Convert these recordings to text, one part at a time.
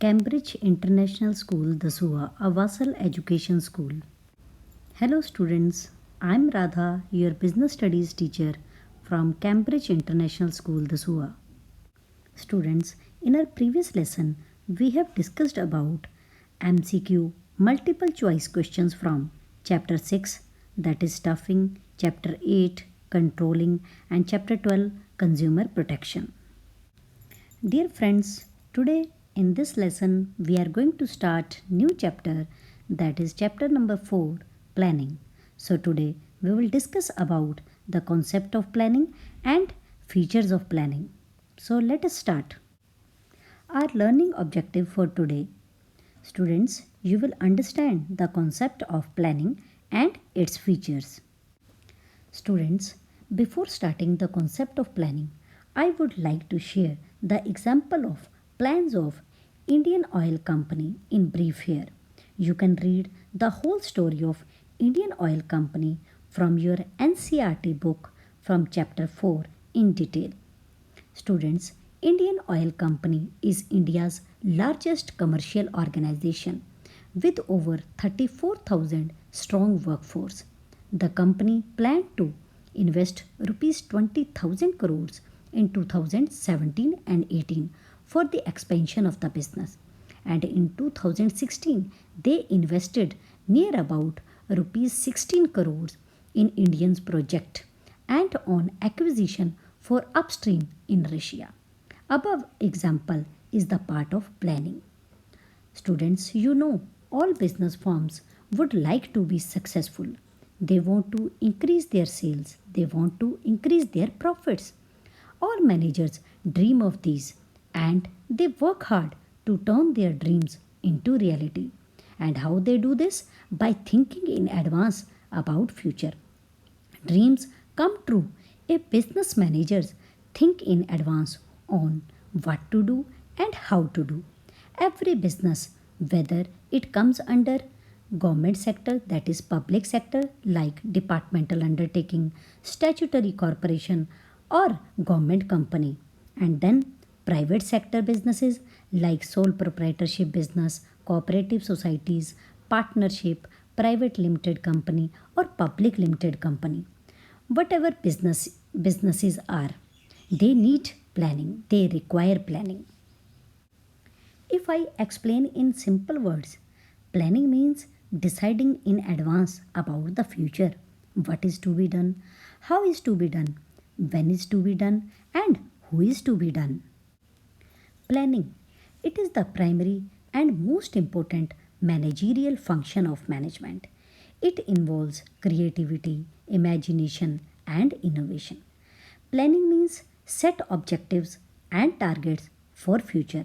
Cambridge International School, Dasua, a Vassal education school. Hello students, I'm Radha, your business studies teacher from Cambridge International School, Dasua. Students, in our previous lesson, we have discussed about MCQ multiple choice questions from chapter 6, that is stuffing, chapter 8, controlling, and chapter 12, consumer protection. Dear friends, today in this lesson we are going to start new chapter, that is chapter number 4, planning. So today we will discuss about the concept of planning and features of planning. So let us start. Our learning objective for today. Students, you will understand the concept of planning and its features. Students, before starting the concept of planning, I would like to share the example of plans of Indian Oil Company in brief here. You can read the whole story of Indian Oil Company from your NCERT book from chapter 4 in detail. Students, Indian Oil Company is India's largest commercial organization with over 34,000 strong workforce. The company planned to invest rupees 20,000 crores in 2017 and 18 for the expansion of the business, and in 2016 they invested near about rupees 16 crores in Indians project and on acquisition for upstream in Russia. Above example is the part of planning. Students, you know, all business firms would like to be successful. They want to increase their sales, they want to increase their profits. All managers dream of these and they work hard to turn their dreams into reality. And how they do this? By thinking in advance about future. Dreams come true if business managers think in advance on what to do and how to do. Every business, whether it comes under government sector, that is public sector like departmental undertaking, statutory corporation, or government company, and then private sector businesses like sole proprietorship business, cooperative societies, partnership, private limited company, or public limited company. Whatever businesses are, they need planning, they require planning. If I explain in simple words, planning means deciding in advance about the future, what is to be done, how is to be done, when is to be done, and who is to be done. Planning. It is the primary and most important managerial function of management. It involves creativity, imagination, and innovation. Planning means set objectives and targets for future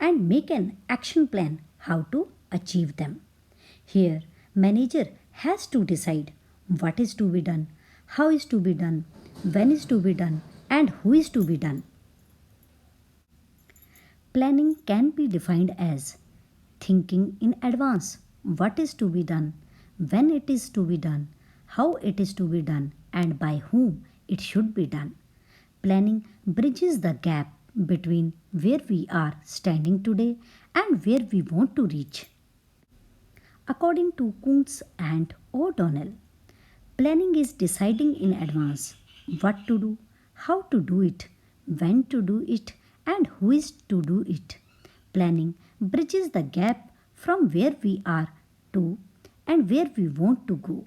and make an action plan how to achieve them. Here, manager has to decide what is to be done, how is to be done, when is to be done, and who is to be done. Planning can be defined as thinking in advance what is to be done, when it is to be done, how it is to be done, and by whom it should be done. Planning bridges the gap between where we are standing today and where we want to reach. According to Kuntz and O'Donnell, planning is deciding in advance what to do, how to do it, when to do it, and who is to do it. Planning bridges the gap from where we are to and where we want to go.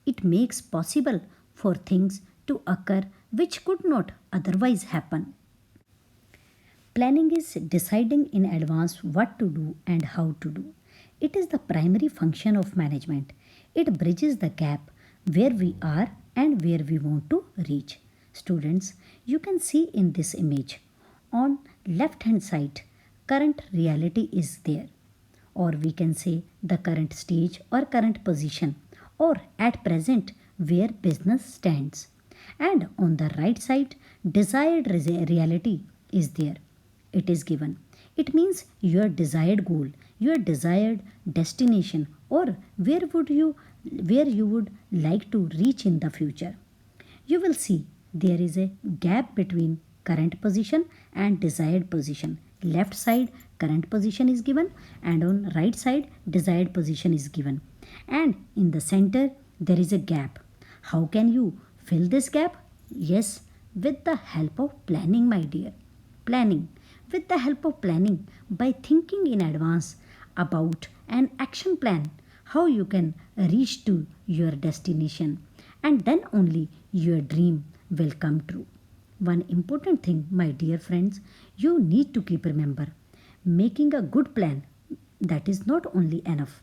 It makes possible for things to occur which could not otherwise happen. Planning is deciding in advance what to do and how to do. It is the primary function of management. It bridges the gap where we are and where we want to reach. Students, you can see in this image. On left hand side, current reality is there, or we can say the current stage or current position, or at present where business stands. And on the right side, desired reality is there. It is given. It means your desired goal, your desired destination, or where you would like to reach in the future. You will see there is a gap between current position and desired position. left side current position is given, and on right side desired position is given. And in the center there is a gap. How can you fill this gap? Yes, with the help of planning, my dear. Planning. With the help of planning, by thinking in advance about an action plan, how you can reach to your destination, and then only your dream will come true. One important thing, my dear friends, you need to keep remember, making a good plan, that is not only enough.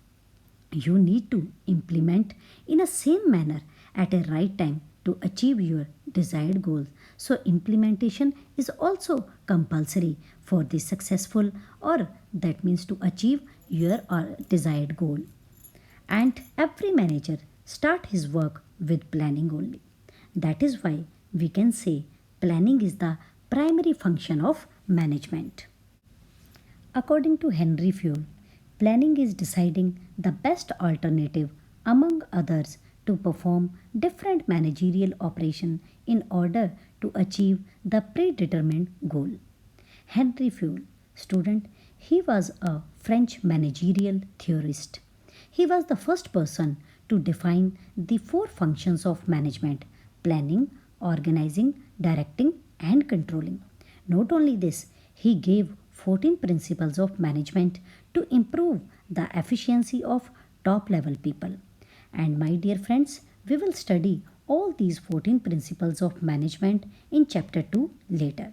You need to implement in a same manner at a right time to achieve your desired goals. So implementation is also compulsory for the successful, or that means to achieve your desired goal. And every manager start his work with planning only. That is why we can say planning is the primary function of management. According to Henry Fayol, planning is deciding the best alternative among others to perform different managerial operation in order to achieve the predetermined goal. Henry Fayol, student, he was a French managerial theorist. He was the first person to define the four functions of management: planning, organizing, directing, and controlling. Not only this, he gave 14 principles of management to improve the efficiency of top level people. And my dear friends, we will study all these 14 principles of management in chapter 2 later.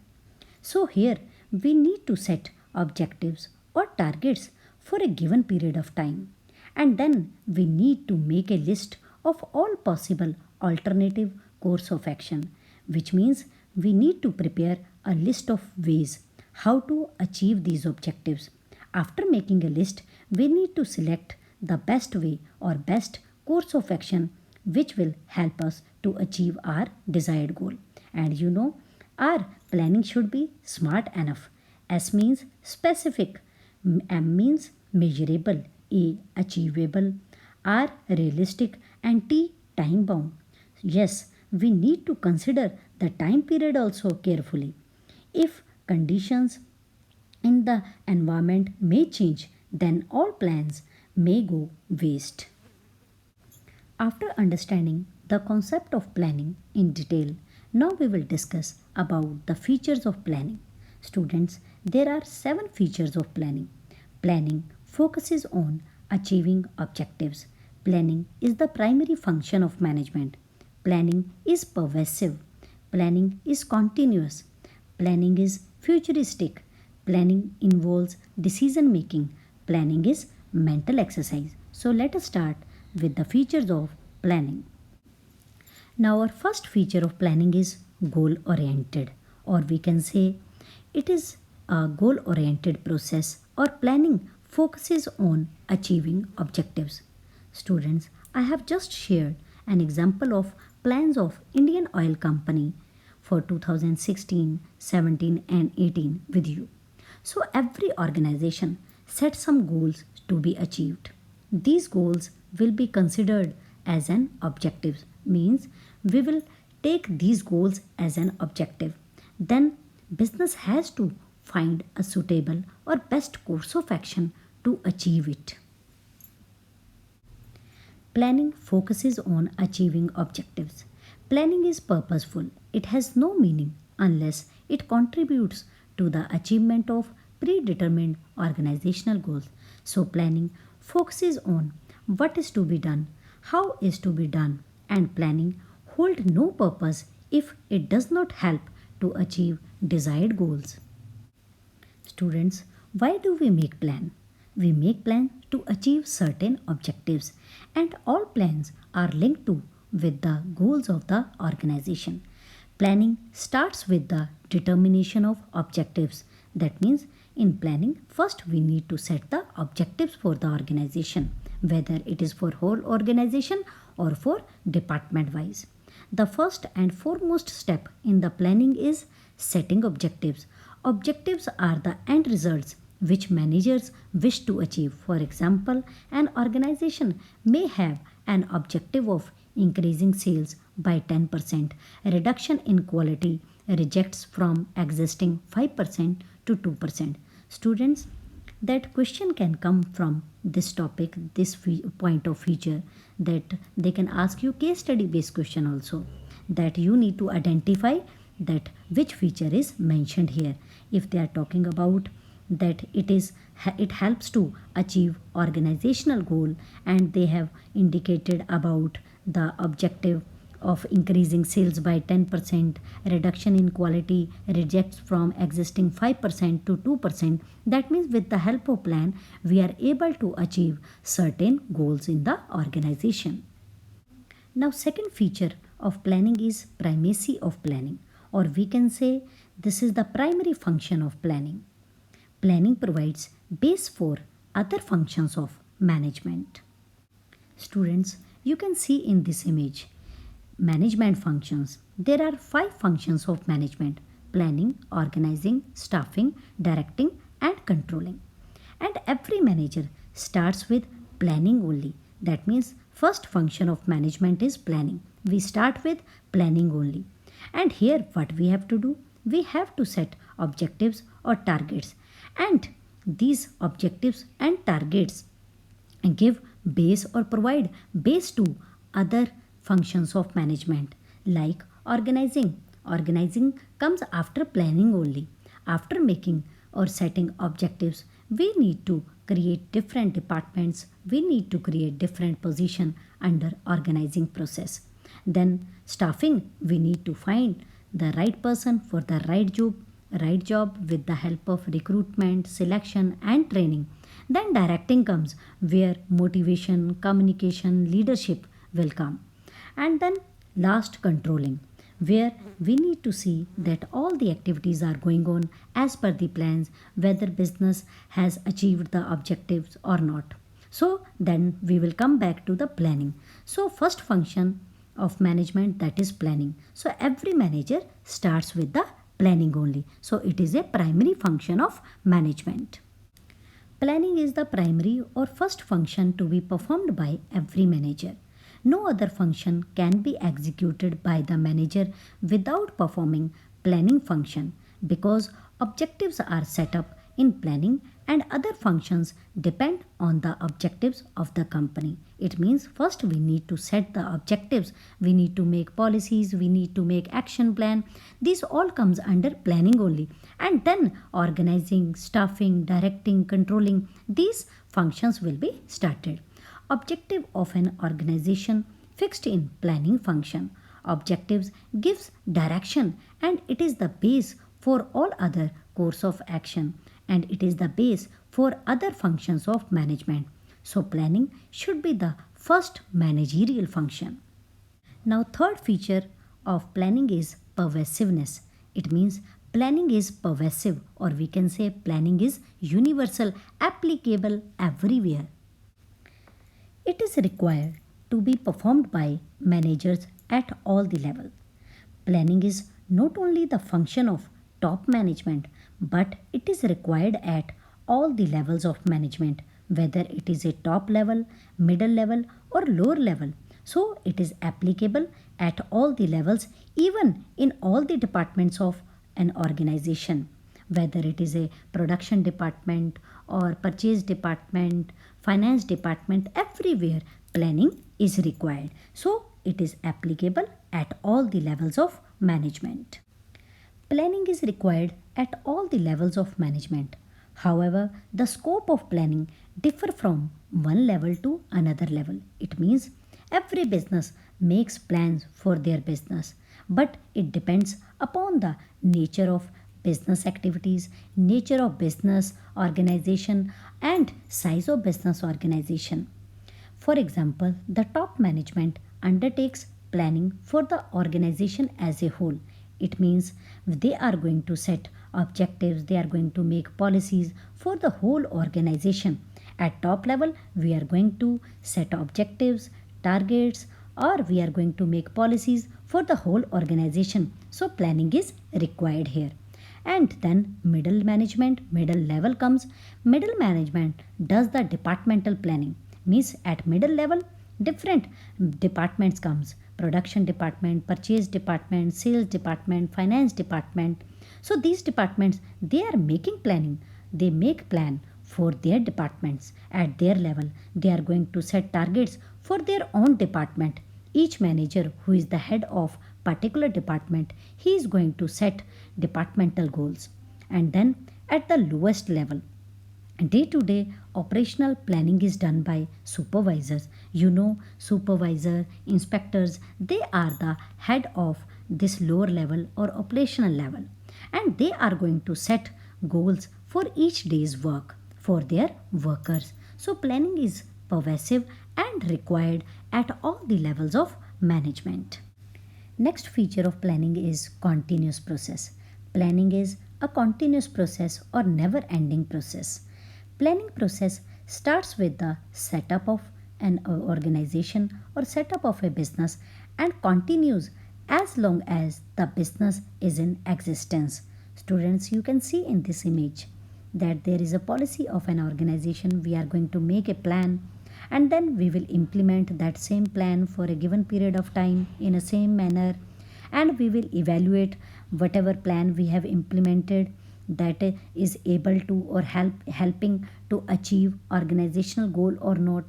So, here we need to set objectives or targets for a given period of time, and then we need to make a list of all possible alternative course of action, which means we need to prepare a list of ways how to achieve these objectives. After making a list, we need to select the best way or best course of action which will help us to achieve our desired goal. And you know, our planning should be smart enough. S means specific, M means measurable, A achievable, R realistic, and T time bound. Yes, we need to consider the time period also carefully. If conditions in the environment may change, then all plans may go waste. After understanding the concept of planning in detail, now we will discuss about the features of planning. Students, there are 7 features of planning. Planning focuses on achieving objectives. Planning is the primary function of management. Planning is pervasive. Planning is continuous. Planning is futuristic. Planning involves decision making. Planning is mental exercise. So let us start with the features of planning. Now, our first feature of planning is goal oriented, or we can say it is a goal oriented process, or planning focuses on achieving objectives. Students, I have just shared an example of plans of Indian Oil Company for 2016, 17 and 18 with you. So every organization sets some goals to be achieved. These goals will be considered as an objective, means we will take these goals as an objective. Then business has to find a suitable or best course of action to achieve it. Planning focuses on achieving objectives. Planning is purposeful. It has no meaning unless it contributes to the achievement of predetermined organizational goals. So, planning focuses on what is to be done, how is to be done, and planning hold no purpose if it does not help to achieve desired goals. Students, why do we make plan? We make plan to achieve certain objectives, and all plans are linked to with the goals of the organization. Planning starts with the determination of objectives. That means in planning, first we need to set the objectives for the organization, whether it is for whole organization or for department wise. The first and foremost step in the planning is setting objectives. Objectives are the end results which managers wish to achieve. For example, an organization may have an objective of increasing sales by 10%, reduction in quality rejects from existing 5% to 2%. Students, that question can come from this topic, this point of feature, that they can ask you case study based question also, that you need to identify that which feature is mentioned here. If they are talking about that it helps to achieve organizational goal, and they have indicated about the objective of increasing sales by 10%, reduction in quality rejects from existing 5% to 2%. That means with the help of plan, we are able to achieve certain goals in the organization. Now, second feature of planning is primacy of planning, or we can say this is the primary function of planning. Planning provides base for other functions of management. Students, you can see in this image management functions. There are 5 functions of management: planning, organizing, staffing, directing, and controlling. And every manager starts with planning only. That means first function of management is planning. We start with planning only. And here what we have to do? We have to set objectives or targets. And these objectives and targets give base or provide base to other functions of management, like organizing. Organizing comes after planning only. After making or setting objectives, we need to create different departments, we need to create different position under organizing process. Then staffing, we need to find the right person for the right job with the help of recruitment, selection, and training. Then directing comes, where motivation, communication, leadership will come. And then last, controlling, where we need to see that all the activities are going on as per the plans, whether business has achieved the objectives or not. So then we will come back to the planning. So first function of management, that is planning. So every manager starts with the planning only. So it is a primary function of management. Planning is the primary or first function to be performed by every manager. No other function can be executed by the manager without performing planning function, because objectives are set up in planning and other functions depend on the objectives of the company. It means first we need to set the objectives, we need to make policies, we need to make action plan. This all comes under planning only. And then organizing, staffing, directing, controlling, these functions will be started. Objective of an organization fixed in planning function. Objectives gives direction, and it is the base for all other course of action, and it is the base for other functions of management. So planning should be the first managerial function. Now third feature of planning is pervasiveness. It means planning is pervasive, or we can say planning is universal, applicable everywhere. It is required to be performed by managers at all the level. Planning is not only the function of top management, but it is required at all the levels of management, whether it is a top level, middle level, or lower level. So it is applicable at all the levels, even in all the departments of an organization, whether it is a production department or purchase department, finance department, everywhere planning is required. So it is applicable at all the levels of management. Planning is required at all the levels of management. However, the scope of planning differ from one level to another level. It means every business makes plans for their business, but it depends upon the nature of business activities, nature of business organization, and size of business organization. For example, the top management undertakes planning for the organization as a whole. It means they are going to set objectives, they are going to make policies for the whole organization. At top level, we are going to set objectives, targets, or we are going to make policies for the whole organization. So planning is required here. And then middle level comes. Middle management does the departmental planning. Means at middle level, different departments comes: production department, purchase department, sales department, finance department. So these departments, they are making planning. they make plan for their departments at their level. They are going to set targets for their own department. Each manager who is the head of particular department, he is going to set departmental goals. And then at the lowest level, day to day operational planning is done by supervisors. Supervisor, inspectors, they are the head of this lower level or operational level, and they are going to set goals for each day's work for their workers. So planning is pervasive and required at all the levels of management. Next feature of planning is continuous process. Planning is a continuous process or never ending process. Planning process starts with the setup of an organization or setup of a business and continues as long as the business is in existence. Students, you can see in this image that there is a policy of an organization. We are going to make a plan and then we will implement that same plan for a given period of time in a same manner, and we will evaluate whatever plan we have implemented that is able to or helping to achieve organizational goal or not,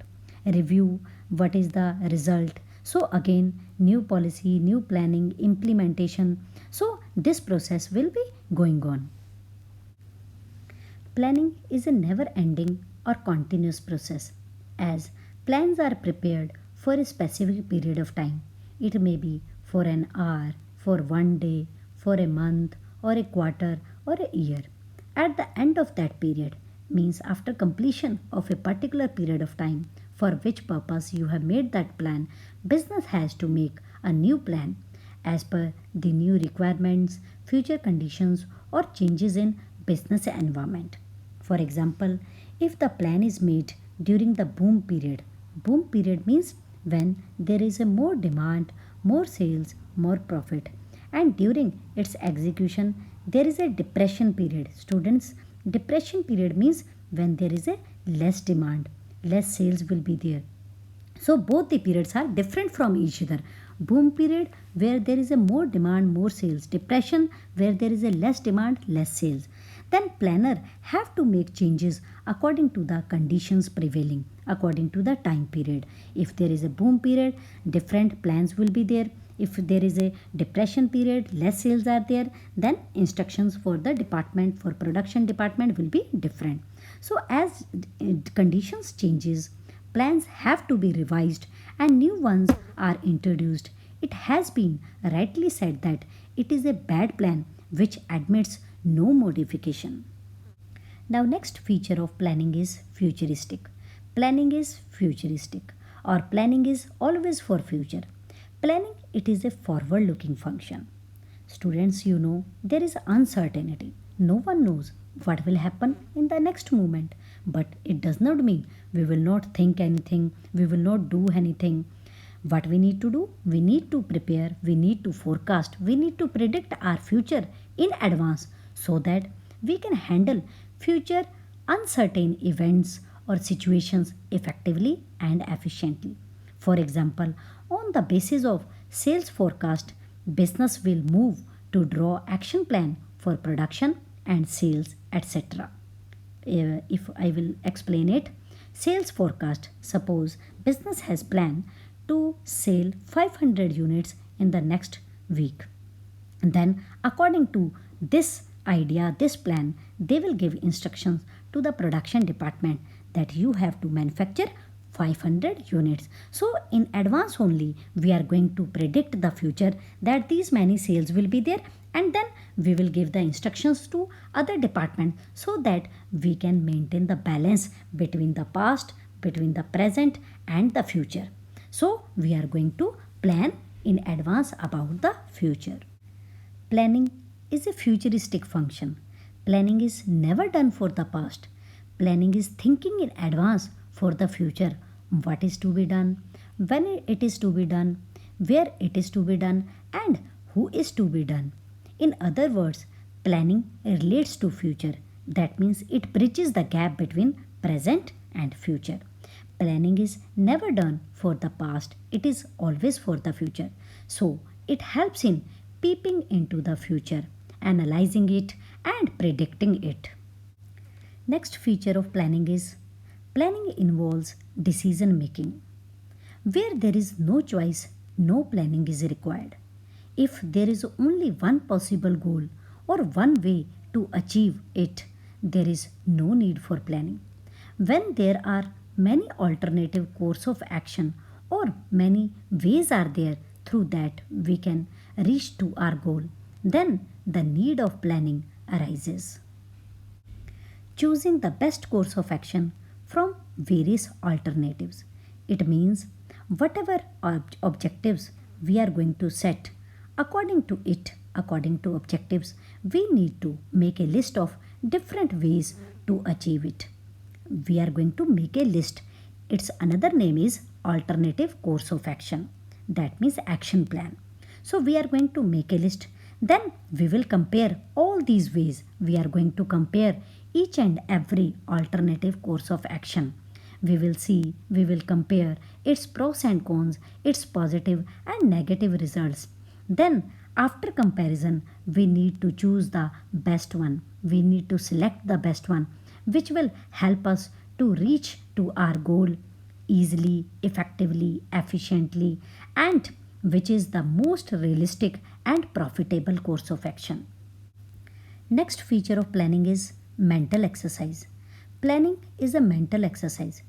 review what is the result. So again, new policy, new planning, implementation. So this process will be going on. Planning is a never ending or continuous process, as plans are prepared for a specific period of time. It may be for an hour, for one day, for a month, or a quarter, or a year. At the end of that period, means after completion of a particular period of time for which purpose you have made that plan, business has to make a new plan as per the new requirements, future conditions, or changes in business environment. For example, if the plan is made during the boom period means when there is a more demand, more sales, more profit, and during its execution there is a depression period. Students, depression period means when there is a less demand, less sales will be there. So both the periods are different from each other. Boom period where there is a more demand, more sales. Depression where there is a less demand, less sales. Then planner have to make changes according to the conditions prevailing, according to the time period. If there is a boom period, different plans will be there. If there is a depression period, less sales are there, then instructions for the department, for production department will be different. So as conditions changes, plans have to be revised and new ones are introduced. It has been rightly said that it is a bad plan which admits no modification. Now next feature of planning is futuristic. Planning is futuristic or planning is always for future. Planning, it is a forward looking function. Students, there is uncertainty. No one knows what will happen in the next moment. But it does not mean we will not think anything, we will not do anything. What we need to do? We need to prepare, we need to forecast, we need to predict our future in advance so that we can handle future uncertain events or situations effectively and efficiently. For example, on the basis of sales forecast, business will move to draw action plan for production and sales, etc. If I will explain it, sales forecast. Suppose business has planned to sell 500 units in the next week. And then according to this idea, this plan, they will give instructions to the production department that you have to manufacture 500 units. So in advance only we are going to predict the future that these many sales will be there, and then we will give the instructions to other department so that we can maintain the balance between the past, between the present and the future. So we are going to plan in advance about the future. Planning is a futuristic function. Planning is never done for the past. Planning is thinking in advance for the future. What is to be done, when it is to be done, where it is to be done, and who is to be done. In other words, planning relates to future. That means it bridges the gap between present and future. Planning is never done for the past, it is always for the future. So, it helps in peeping into the future, analyzing it, and predicting it. Next feature of planning is planning involves decision making. Where there is no choice, no planning is required. If there is only one possible goal or one way to achieve it, there is no need for planning. When there are many alternative course of action or many ways are there through that we can reach to our goal, then the need of planning arises. Choosing the best course of action from various alternatives. It means whatever objectives we are going to set, according to objectives, we need to make a list of different ways to achieve it. We are going to make a list. Its another name is alternative course of action. That means action plan. So we are going to make a list. Then we will compare all these ways. We are going to compare each and every alternative course of action. We will see, we will compare its pros and cons, its positive and negative results. Then, after comparison, we need to choose the best one. We need to select the best one, which will help us to reach to our goal easily, effectively, efficiently, and which is the most realistic and profitable course of action. Next feature of planning is mental exercise. Planning is a mental exercise.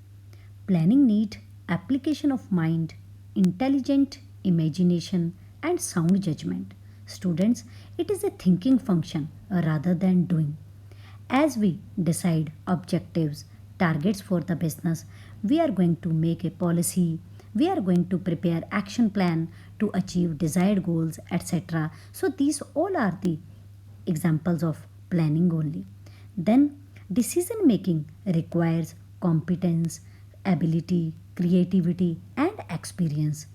Planning need application of mind, intelligent imagination and sound judgment. Students, it is a thinking function rather than doing. As we decide objectives, targets for the business, we are going to make a policy, we are going to prepare action plan to achieve desired goals, etc. So these all are the examples of planning only. Then decision making requires competence, ability, creativity and experience.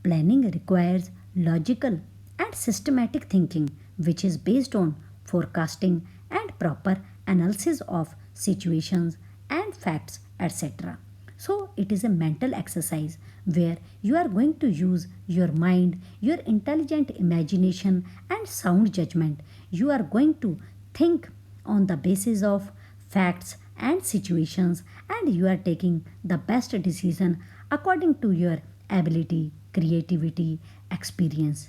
Planning requires logical and systematic thinking which is based on forecasting and proper analysis of situations and facts, etc. So, it is a mental exercise where you are going to use your mind, your intelligent imagination, and sound judgment. You are going to think on the basis of facts and situations, and you are taking the best decision according to your ability, creativity, experience.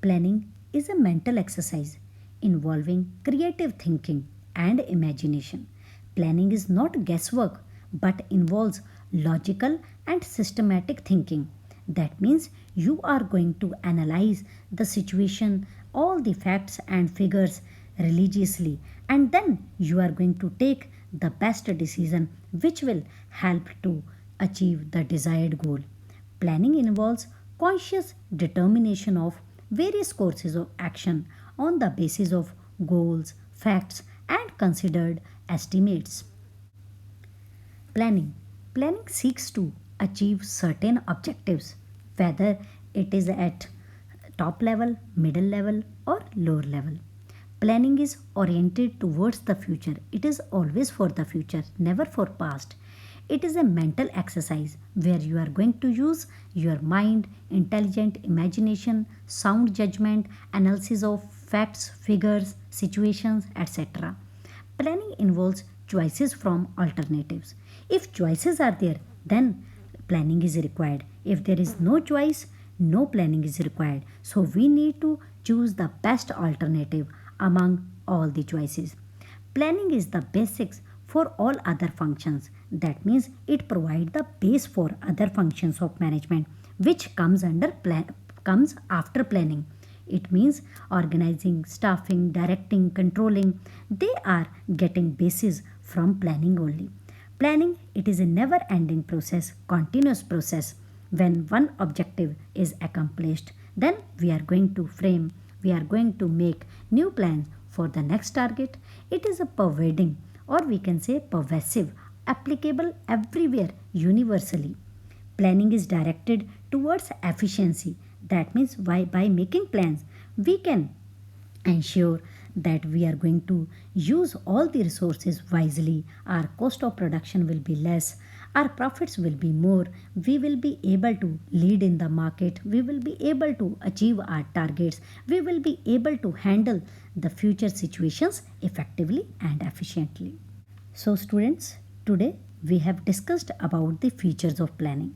Planning is a mental exercise involving creative thinking and imagination. Planning is not guesswork but involves logical and systematic thinking. That means you are going to analyze the situation, all the facts and figures religiously, and then you are going to take the best decision which will help to achieve the desired goal. Planning involves conscious determination of various courses of action on the basis of goals, facts, and considered estimates. Planning. Planning seeks to achieve certain objectives, whether it is at top level, middle level, or lower level. Planning is oriented towards the future. It is always for the future, never for past. It is a mental exercise where you are going to use your mind, intelligent imagination, sound judgment, analysis of facts, figures, situations, etc. Planning involves choices from alternatives. If choices are there, then planning is required. If there is no choice, no planning is required. So we need to choose the best alternative among all the choices. Planning is the basics for all other functions. That means it provides the base for other functions of management which comes after planning. It means organizing, staffing, directing, controlling. They are getting basis from planning only. Planning, it is a never ending process, continuous process. When one objective is accomplished, then we are going to frame, we are going to make new plans for the next target. It is a pervading, or we can say pervasive, applicable everywhere universally. Planning is directed towards efficiency. That means by making plans, we can ensure that we are going to use all the resources wisely. Our cost of production will be less, our profits will be more, we will be able to lead in the market, we will be able to achieve our targets, we will be able to handle the future situations effectively and efficiently. So students, today we have discussed about the features of planning.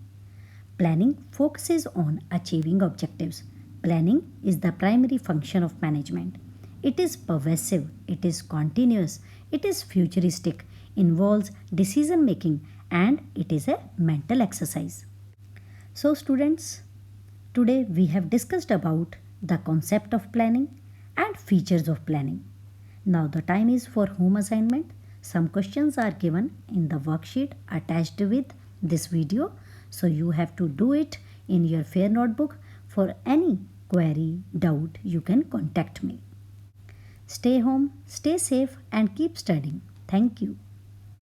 Planning focuses on achieving objectives. Planning is the primary function of management. It is pervasive, it is continuous, it is futuristic, involves decision making, and it is a mental exercise. So, students, today we have discussed about the concept of planning and features of planning. Now, the time is for home assignment. Some questions are given in the worksheet attached with this video. So, you have to do it in your fair notebook. For any query, doubt, you can contact me. Stay home, stay safe, and keep studying. Thank you.